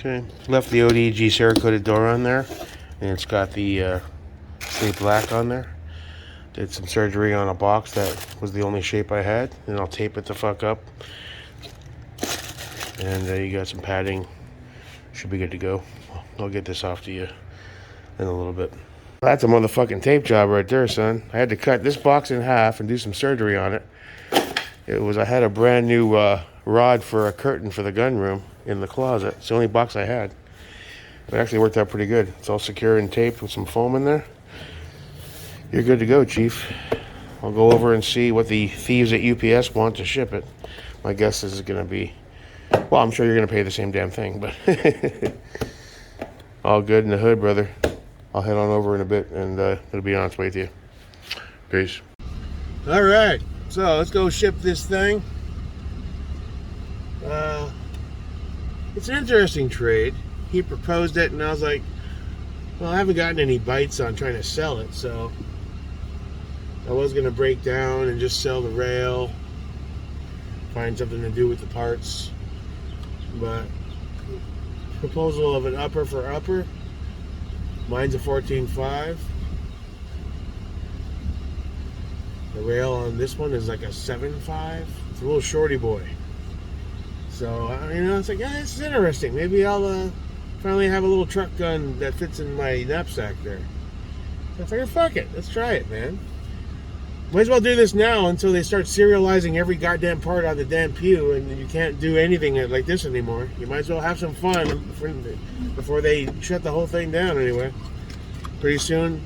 Okay, left the ODG Cerakoted door on there, and it's got the Sleep Black on there. Did some surgery on a box that was the only shape I had, and I'll tape it the fuck up. And you got some padding. Should be good to go. I'll get this off to you in a little bit. That's a motherfucking tape job right there, son. I had to cut this box in half and do some surgery on it. I had a brand new rod for a curtain for the gun room in the closet. It's the only box I had. It actually worked out pretty good. It's all secure and taped with some foam in there. You're good to go, Chief. I'll go over and see what the thieves at UPS want to ship it. My guess is it's going to be, well, I'm sure you're going to pay the same damn thing, but all good in the hood, brother. I'll head on over in a bit, and it'll be on its way to you. Peace. All right, so let's go ship this thing. It's an interesting trade. He proposed it, and I was like, well, I haven't gotten any bites on trying to sell it, so I was going to break down and just sell the rail, find something to do with the parts. But proposal of an upper for upper, mine's a 14.5. The rail on this one is like a 7.5. It's a little shorty boy. So, it's like, yeah, this is interesting. Maybe I'll finally have a little truck gun that fits in my knapsack there. So I figured, fuck it, let's try it, man. Might as well do this now until they start serializing every goddamn part on the damn pew, and you can't do anything like this anymore. You might as well have some fun before they shut the whole thing down anyway. Pretty soon,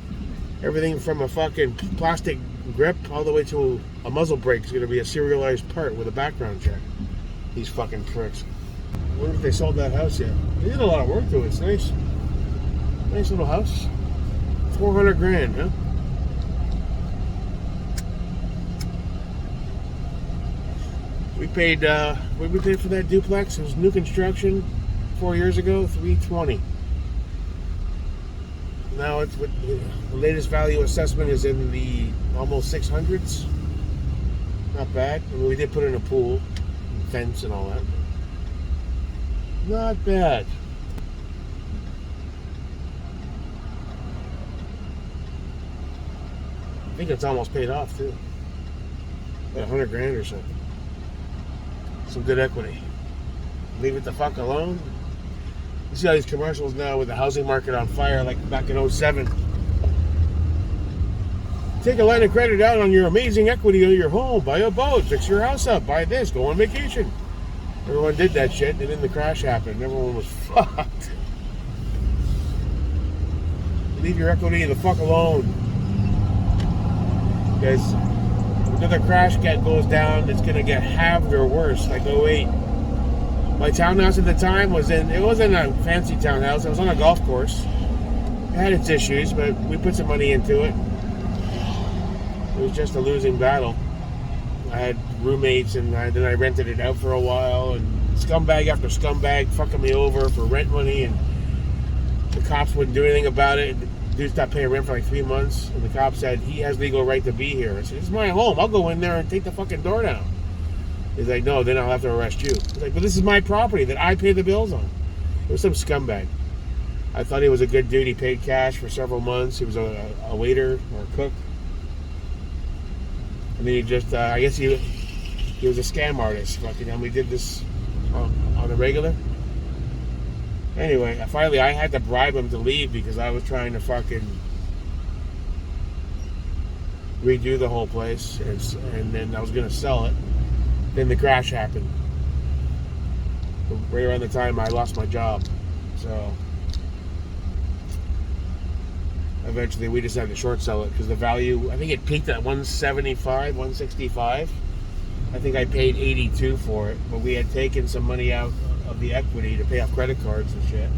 everything from a fucking plastic grip all the way to a muzzle brake is going to be a serialized part with a background check. These fucking pricks. I wonder if they sold that house yet. They did a lot of work to it. It's nice. Nice little house. 400 grand, huh? We paid, what did we pay for that duplex? It was new construction 4 years ago, $320. Now it's with the latest value assessment is in the almost 600s. Not bad. I mean, we did put in a pool, and fence and all that. Not bad. I think it's almost paid off too. About 100 grand or something. Some good equity. Leave it the fuck alone. You see all these commercials now with the housing market on fire, like back in 07. Take a line of credit out on your amazing equity of your home. Buy a boat. Fix your house up. Buy this. Go on vacation. Everyone did that shit, and then the crash happened. Everyone was fucked. Leave your equity the fuck alone. Because another crash goes down, it's going to get halved or worse, like 08. My townhouse at the time it wasn't a fancy townhouse, it was on a golf course. It had its issues, but we put some money into it. It was just a losing battle. I had roommates, and then I rented it out for a while, and scumbag after scumbag fucking me over for rent money, and the cops wouldn't do anything about it. Dude stopped paying rent for like 3 months, and the cop said he has legal right to be here. I said, "This is my home. I'll go in there and take the fucking door down." He's like, "No, then I'll have to arrest you." He's like, "But this is my property that I pay the bills on." It was some scumbag. I thought he was a good dude. He paid cash for several months. He was a waiter or a cook, and then he just, I guess he was a scam artist. Fucking, and we did this on the regular. Anyway, I had to bribe him to leave because I was trying to fucking redo the whole place, and then I was going to sell it. Then the crash happened. Right around the time I lost my job. So eventually we decided to short sell it because the value, I think it peaked at 175, 165. I think I paid 82 for it, but we had taken some money out of the equity to pay off credit cards and shit.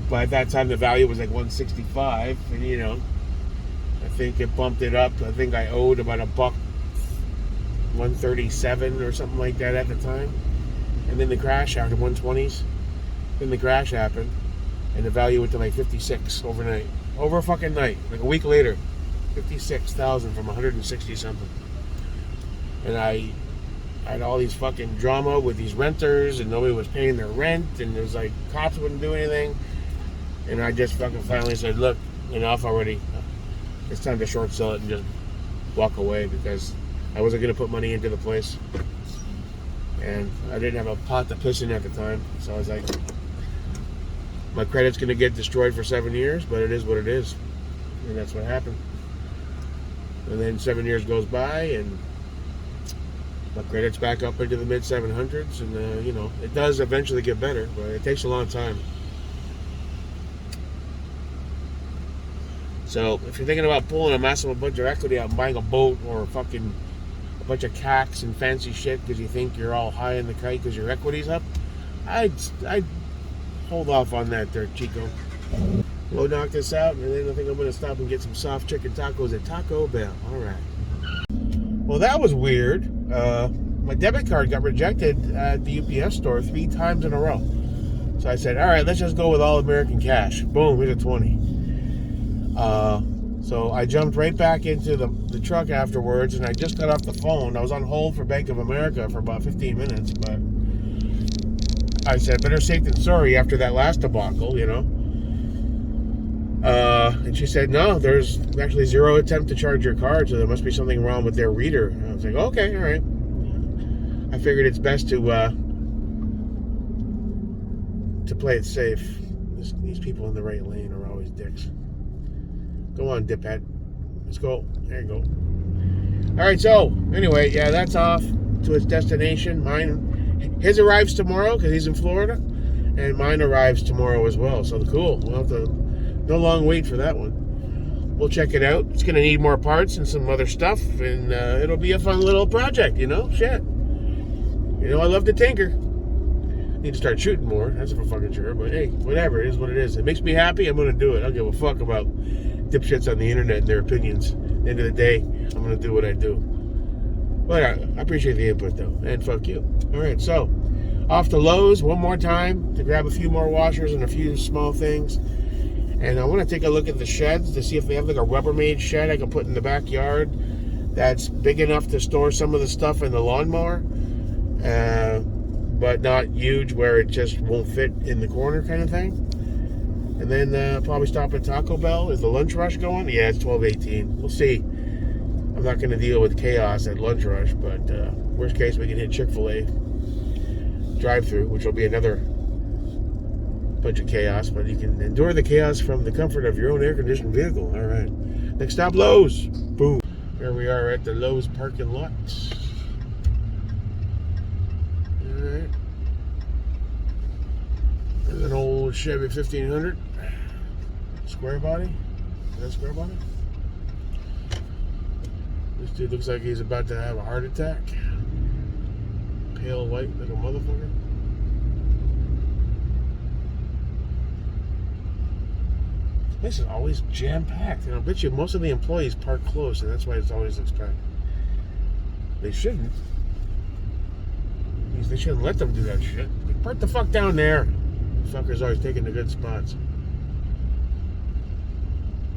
But at that time the value was like 165, and I think it bumped it up. I think I owed about $137 or something like that at the time. And then the crash happened, 120s. Then the crash happened, and the value went to like 56 overnight. Over a fucking night, like a week later, 56,000 from 160 something. And I I had all these fucking drama with these renters, and nobody was paying their rent, and it was like cops wouldn't do anything. And I just fucking finally said, look, enough already. It's time to short sell it and just walk away, because I wasn't going to put money into the place. And I didn't have a pot to piss in at the time. So I was like, my credit's going to get destroyed for 7 years, but it is what it is. And that's what happened. And then 7 years goes by, and my credit's back up into the mid 700s. And, you know, it does eventually get better, but it takes a long time. So if you're thinking about pulling a massive bunch of equity out and buying a boat or fucking a bunch of cacks and fancy shit because you think you're all high in the kite because your equity's up, I'd hold off on that there, Chico. We'll knock this out, and then I think I'm going to stop and get some soft chicken tacos at Taco Bell. All right. Well, that was weird. My debit card got rejected at the UPS store 3 times in a row. So I said, all right, let's just go with all American cash. Boom, here's a 20. So I jumped right back into the truck afterwards, and I just got off the phone. I was on hold for Bank of America for about 15 minutes, but I said, better safe than sorry after that last debacle, you know. And she said, no, there's actually 0 attempt to charge your card, so there must be something wrong with their reader. And I was like, okay, all right. I figured it's best to play it safe. These people in the right lane are always dicks. Go on, diphead. Let's go. There you go. All right, so anyway, yeah, that's off to its destination. His arrives tomorrow because he's in Florida, and mine arrives tomorrow as well. So cool. We'll have to no long wait for that one. We'll check it out. It's gonna need more parts and some other stuff, and it'll be a fun little project. You know, shit. You know, I love to tinker. Need to start shooting more. That's for fucking sure. But hey, whatever. It is what it is. It makes me happy. I'm gonna do it. I don't give a fuck about dipshits on the internet and their opinions. At the end of the day, I'm gonna do what I do. But I appreciate the input though, and fuck you. All right, so off to Lowe's one more time to grab a few more washers and a few small things. And I want to take a look at the sheds to see if they have like a Rubbermaid shed I can put in the backyard that's big enough to store some of the stuff in the lawnmower, but not huge where it just won't fit in the corner kind of thing. And then probably stop at Taco Bell. Is the lunch rush going? Yeah, it's 12:18. We'll see. I'm not going to deal with chaos at lunch rush, but worst case, we can hit Chick-fil-A drive-through, which will be another bunch of chaos, but you can endure the chaos from the comfort of your own air-conditioned vehicle. All right. Next stop, Lowe's. Boom. Here we are at the Lowe's parking lot. All right. There's an old Chevy 1500. Square body. Is that square body? This dude looks like he's about to have a heart attack. Pale white like a motherfucker. This place is always jam-packed. And I bet you most of the employees park close, and that's why it always looks packed. They shouldn't. They shouldn't let them do that shit. Park the fuck down there. Fuckers always taking the good spots.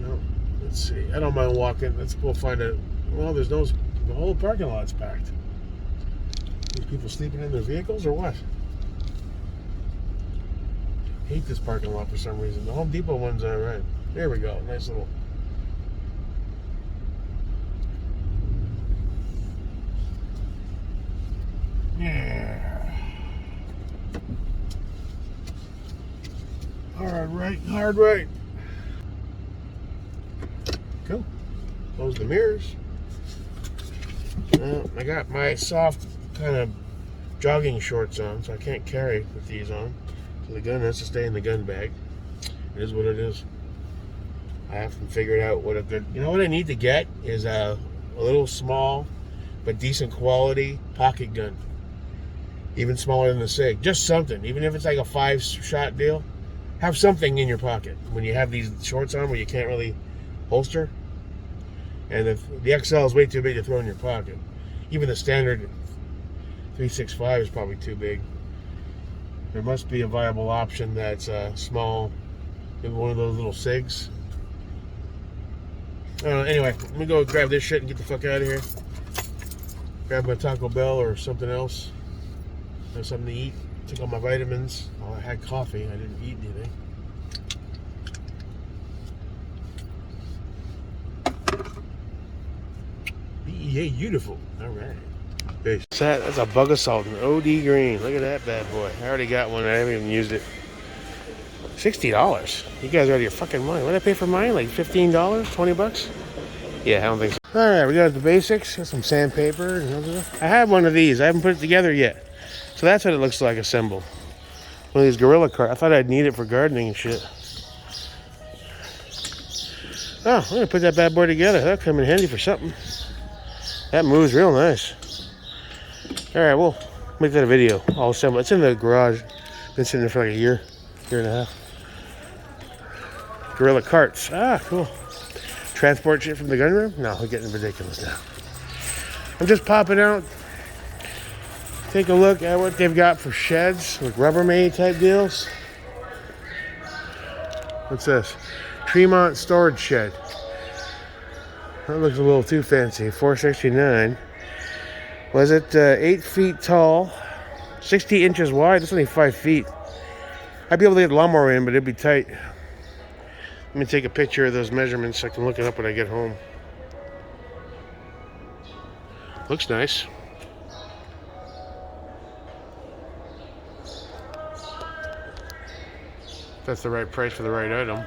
No, let's see. I don't mind walking. Let's go find a. Well, there's no. The whole parking lot's packed. These people sleeping in their vehicles or what? Hate this parking lot for some reason. The Home Depot one's alright. There we go. Nice little. Yeah. Hard right. Cool. Close the mirrors. I got my soft kind of jogging shorts on, so I can't carry with these on. So the gun has to stay in the gun bag. It is what it is. I haven't figured out what a good... You know what I need to get is a little small but decent quality pocket gun. Even smaller than the SIG. Just something. Even if it's like a 5-shot deal. Have something in your pocket when you have these shorts on where you can't really holster. And if the XL is way too big to throw in your pocket. Even the standard 365 is probably too big. There must be a viable option that's small. Maybe one of those little SIGs. Anyway, let me go grab this shit and get the fuck out of here. Grab my Taco Bell or something else. Have something to eat. Took all my vitamins. Oh, I had coffee. I didn't eat anything. BEA beautiful. All right. Peace. That's a bug assault, an OD green. Look at that bad boy. I already got one. I haven't even used it. $60. You guys are out of your fucking mind. What did I pay for mine? Like $15? $20? Yeah, I don't think so. All right, we got the basics. Got some sandpaper. I have one of these. I haven't put it together yet. So that's what it looks like assembled. One of these Gorilla carts. I thought I'd need it for gardening and shit. Oh, I'm gonna put that bad boy together. That'll come in handy for something. That moves real nice. All right, we'll make that a video. I'll assemble. It's in the garage. Been sitting there for like a year and a half. Gorilla carts. Ah, cool. Transport shit from the gun room? No, we're getting ridiculous now. I'm just popping out. Take a look at what they've got for sheds with Rubbermaid type deals. What's this? Tremont storage shed. That looks a little too fancy. $469. Was it 8 feet tall, 60 inches wide? That's only 5 feet. I'd be able to get the lawnmower in, but it'd be tight. Let me take a picture of those measurements so I can look it up when I get home. Looks nice. That's the right price for the right item.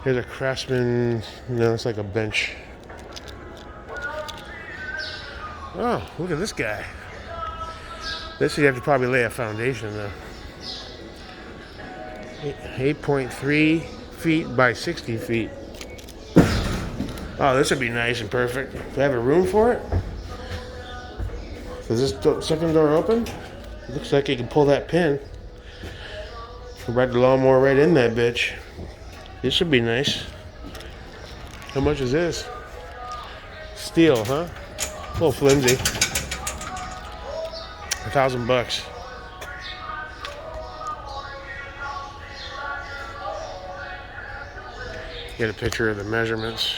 Here's a Craftsman. No, it's like a bench. Oh, look at this guy. This you have to probably lay a foundation though. 8.3 feet by 60 feet. Oh, this would be nice and perfect. Do I have a room for it? Is this second door open? It looks like you can pull that pin. Ride the lawnmower right in that bitch. This should be nice. How much is this? Steel, huh? A little flimsy. $1,000. Get a picture of the measurements.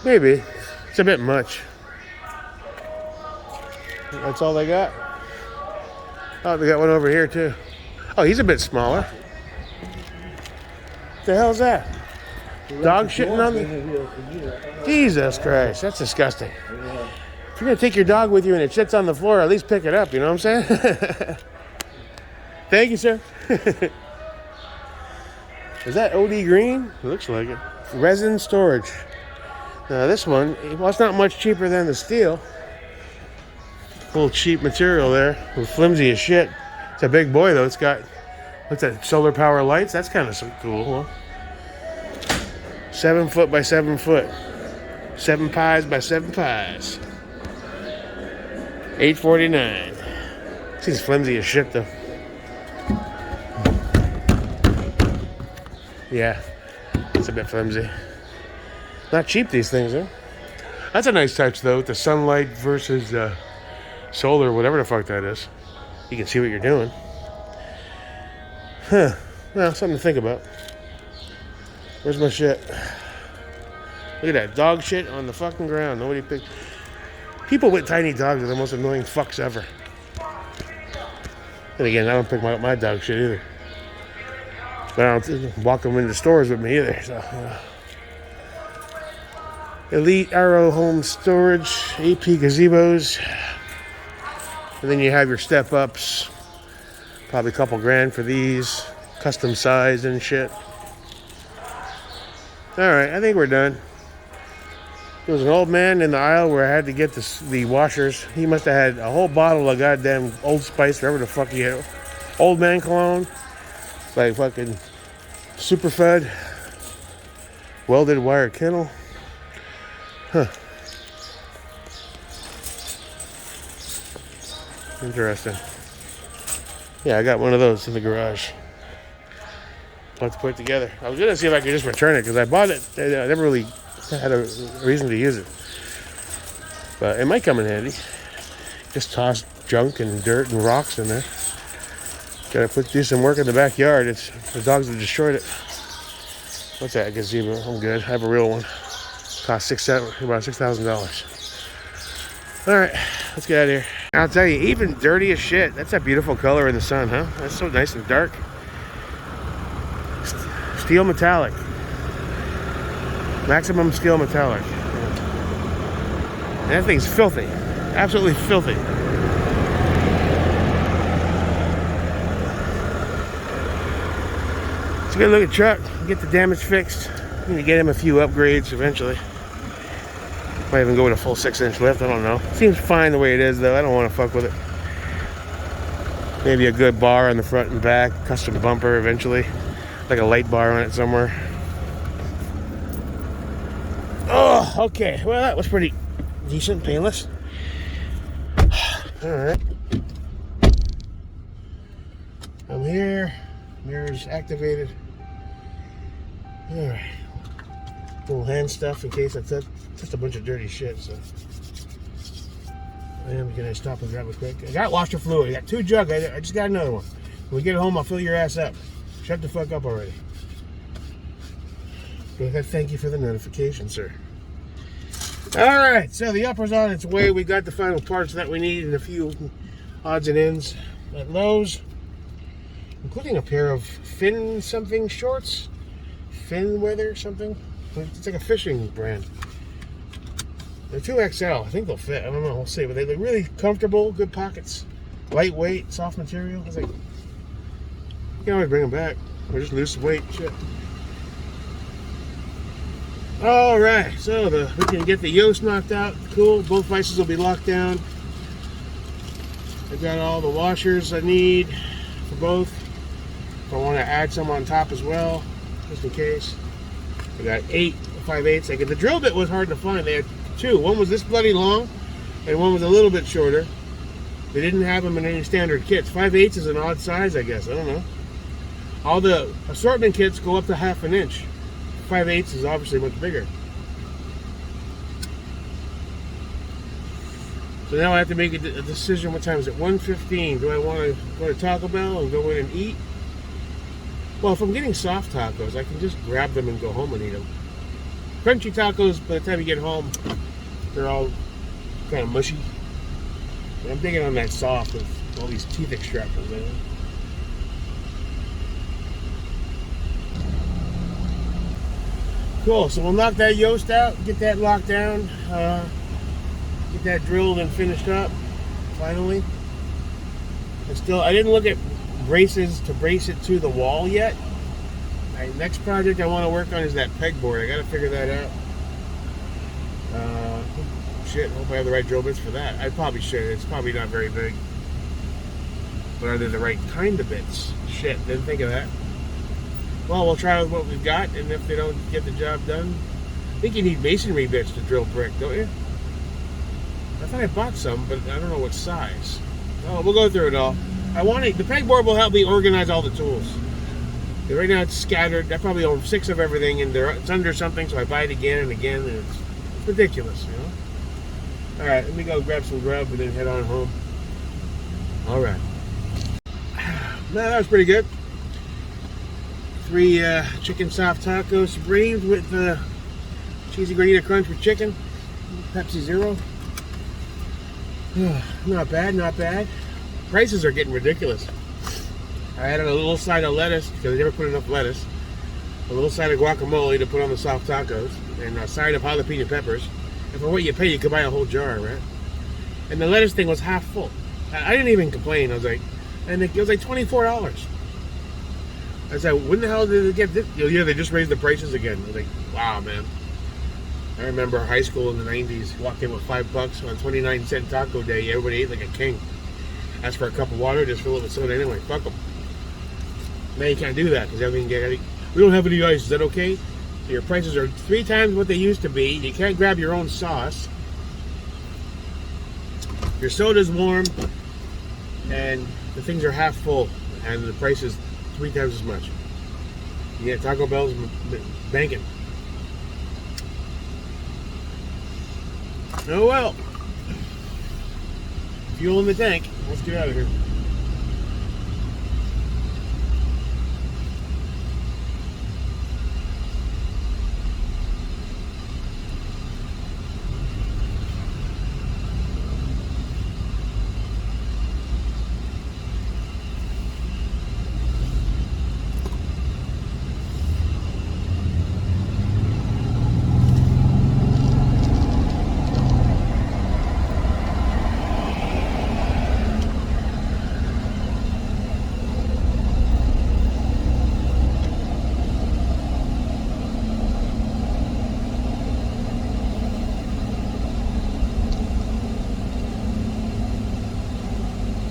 Maybe. It's a bit much. That's all they got? Oh, they got one over here too. Oh, he's a bit smaller. What the hell's that? Dog shitting on me? Jesus Christ, that's disgusting. If you're gonna take your dog with you and it shits on the floor, at least pick it up, you know what I'm saying? Thank you, sir. Is that OD green? It looks like it. Resin storage. Now this one, well, it's not much cheaper than the steel. A little cheap material there. A little flimsy as shit. It's a big boy though. It's got, what's that, solar power lights? That's kind of so cool, huh? 7 foot by 7 foot. 7 pies by 7 pies. $8.49. Seems flimsy as shit though. Yeah, it's a bit flimsy. Not cheap, these things, huh? That's a nice touch though, with the sunlight versus solar, whatever the fuck that is. You can see what you're doing. Huh. Well, something to think about. Where's my shit? Look at that dog shit on the fucking ground. Nobody picked. People with tiny dogs are the most annoying fucks ever. And again, I don't pick my dog shit either. But I don't walk them into stores with me either. So, Elite Arrow Home Storage, AP gazebos. And then you have your step-ups. Probably a couple grand for these. Custom size and shit. Alright, I think we're done. There was an old man in the aisle where I had to get the washers. He must have had a whole bottle of goddamn Old Spice, whatever the fuck he had. Old man cologne. Like fucking Superfud. Welded wire kennel. Huh. Interesting. Yeah, I got one of those in the garage. I'll have to put it together. I was going to see if I could just return it because I bought it. I never really had a reason to use it. But it might come in handy. Just toss junk and dirt and rocks in there. Gotta do some work in the backyard. The dogs have destroyed it. What's that, gazebo? I'm good. I have a real one. Cost about $6,000. All right, let's get out of here. I'll tell you, even dirty as shit, that's a beautiful color in the sun, huh? That's so nice and dark. Steel metallic. Maximum steel metallic. And that thing's filthy. Absolutely filthy. It's a good looking truck. Get the damage fixed. I'm gonna get him a few upgrades eventually. Might even go with a full 6-inch lift, I don't know. Seems fine the way it is though. I don't want to fuck with it. Maybe a good bar on the front and back, custom bumper eventually. Like a light bar on it somewhere. Oh, okay. Well, that was pretty decent, painless. Alright. I'm here. Mirrors activated. Alright. Little hand stuff in case I touched a bunch of dirty shit, so I am gonna stop and grab it quick. I got washer fluid. I got 2 jugs. I just got another one. When we get home, I'll fill your ass up. Shut the fuck up already. But thank you for the notification, sir. Alright, so the upper's on its way. We got the final parts that we need and a few odds and ends at Lowe's, including a pair of fin something shorts. Fin weather something. It's like a fishing brand. They're 2XL. I think they'll fit. I don't know. We'll see. But they look really comfortable. Good pockets. Lightweight. Soft material. I was like, you can always bring them back. Or just lose some weight. Shit. Alright. So we can get the Yost knocked out. Cool. Both vices will be locked down. I got all the washers I need for both. If I want to add some on top as well. Just in case. I got 8 5/8. The drill bit was hard to find. They had 2. One was this bloody long, and one was a little bit shorter. They didn't have them in any standard kits. 5/8 is an odd size, I guess. I don't know. All the assortment kits go up to 1/2 inch. 5/8 is obviously much bigger. So now I have to make a decision. What time is it? 1:15. Do I want to go to Taco Bell and go in and eat? Well, if I'm getting soft tacos, I can just grab them and go home and eat them. Crunchy tacos, by the time you get home, they're all kind of mushy. But I'm digging on that soft with all these teeth extractors in it. Cool, so we'll knock that Yost out, get that locked down, get that drilled and finished up, finally. I didn't look at braces to brace it to the wall yet. My next project I want to work on is that pegboard. I got to figure that out. Shit, hope I have the right drill bits for that. I probably should. It's probably not very big. But are they the right kind of bits? Shit, didn't think of that. Well, we'll try with what we've got, and if they don't get the job done, I think you need masonry bits to drill brick, don't you? I thought I bought some, but I don't know what size. Oh, we'll go through it all. The pegboard will help me organize all the tools. Right now it's scattered. I probably own 6 of everything, and it's under something, so I buy it again and again, and it's ridiculous, you know? Alright, let me go grab some grub and then head on home. Alright. That was pretty good. 3 chicken soft tacos, supremes with cheesy granita crunch with chicken. Pepsi Zero. Not bad, not bad. Prices are getting ridiculous. I added a little side of lettuce because I never put enough lettuce. A little side of guacamole to put on the soft tacos, and a side of jalapeno peppers. And for what you pay, you could buy a whole jar, right? And the lettuce thing was half full. I didn't even complain. I was like, and it was like $24. I said, when the hell did it get this? Yeah, they just raised the prices again. I was like, wow, man. I remember high school in the 90s, walked in with $5 on 29-cent taco day. Everybody ate like a king. Asked for a cup of water, just fill it with soda anyway. Fuck them. Now you can't do that because we don't have any ice. Is that okay? So your prices are 3 times what they used to be. You can't grab your own sauce. Your soda's warm, and the things are half full, and the price is 3 times as much. Yeah, Taco Bell's banking. Oh well. Fuel in the tank. Let's get out of here.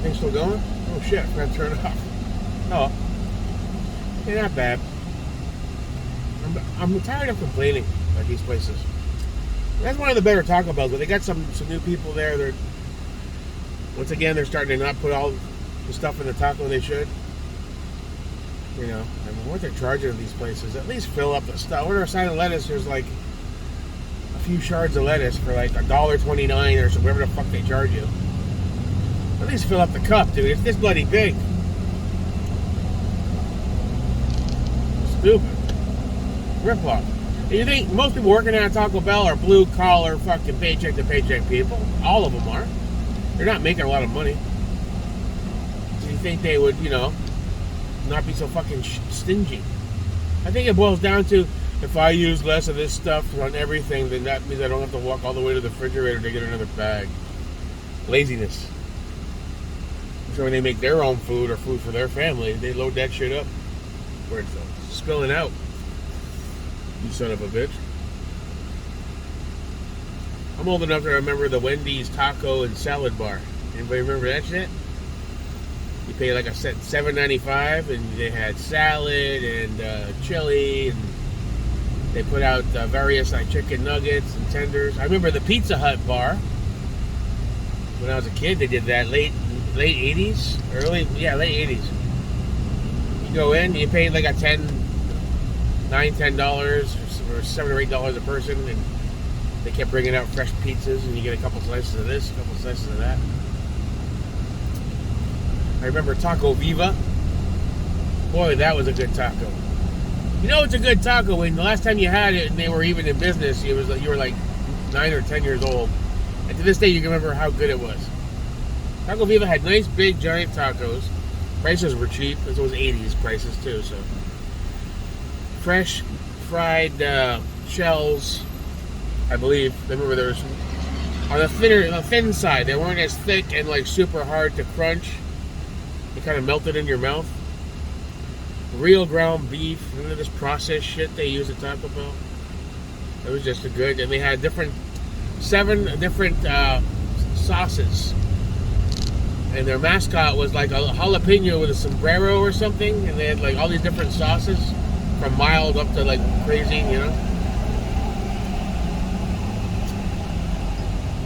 Thing's still going? Oh shit, I forgot to turn it off. Oh. Ain't that bad. I'm tired of complaining about these places. That's one of the better Taco Bells, but they got some new people there. They're once again they're starting to not put all the stuff in the taco they should. You know, I mean, what they're charging these places, at least fill up the stuff. Order a side of lettuce, there's like a few shards of lettuce for like $1.29 or so, whatever the fuck they charge you. At least fill up the cup, dude. It's this bloody big. Stupid. Rip-off. You think most people working at Taco Bell are blue-collar, fucking paycheck-to-paycheck people? All of them are. They're not making a lot of money. So you think they would, you know, not be so fucking stingy? I think it boils down to, if I use less of this stuff on everything, then that means I don't have to walk all the way to the refrigerator to get another bag. Laziness. So when they make their own food or food for their family, they load that shit up where it's spilling out. You son of a bitch. I'm old enough to remember the Wendy's taco and salad bar. Anybody remember that shit? You pay like a set $7.95, and they had salad and chili, and they put out various like chicken nuggets and tenders. I remember the Pizza Hut bar. When I was a kid, they did that late 80s, late 80s. You go in, you pay like a $10 or $7 or $8 a person, and they kept bringing out fresh pizzas, and you get a couple slices of this, a couple slices of that. I remember Taco Viva. Boy, that was a good taco. You know it's a good taco when the last time you had it and they were even in business, you were like 9 or 10 years old. And to this day, you can remember how good it was. Taco Viva had nice, big, giant tacos. Prices were cheap. This was 80s prices, too, so. Fresh, fried shells, I believe. I remember there was on the thin side. They weren't as thick and like super hard to crunch. They kind of melted in your mouth. Real ground beef. None of this processed shit they use at Taco Bell. It was just a good. And they had 7 different sauces. And their mascot was like a jalapeno with a sombrero or something. And they had like all these different sauces. From mild up to like crazy, you know.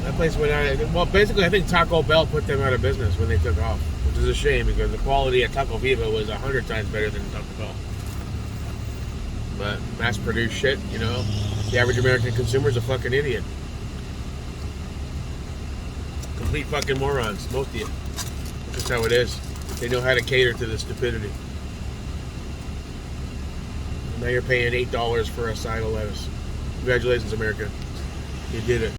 That place went out of, well, basically I think Taco Bell put them out of business when they took off, which is a shame because the quality at Taco Viva was 100 times better than Taco Bell. But mass-produced shit, you know, the average American consumer is a fucking idiot. Complete fucking morons, most of you. That's just how it is. They know how to cater to the stupidity. Now you're paying $8 for a side of lettuce. Congratulations, America. You did it.